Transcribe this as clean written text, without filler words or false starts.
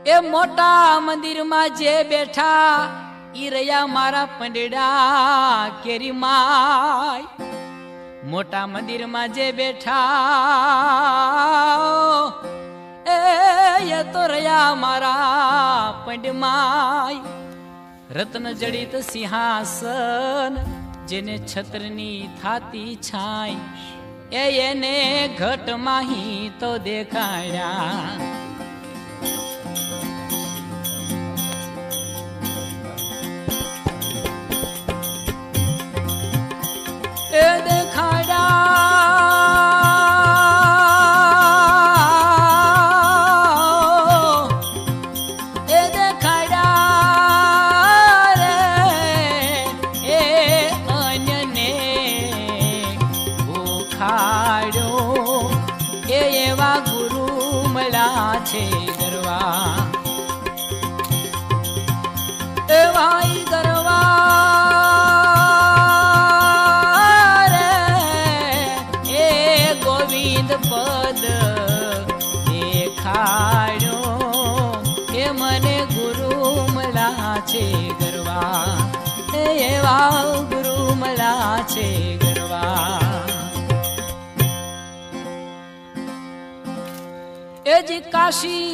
એ મોટા મંદિરમાં જે બેઠા ઈ રહ્યા મારા પંડડા કેરી માય. મોટા મંદિરમાં જે બેઠા એ તો રહ્યા મારા પંડમાય. રત્ન જડિત સિંહાસન જેને છત્રની થાતી છાય એને ઘટમાં હી તો દેખાડ્યા. એ દેખાડ્યા રે એ અન્યને ભૂખાડ્યો એ એવા ગુરુ મળ્યા છે ગરવા. એવા ગરવા પદ દેખાડ્યો એ મને ગુરુ મળ્યા છે ગરવા. એવા ગુરુ મળ્યા છે ગરવા. એ જી કાશી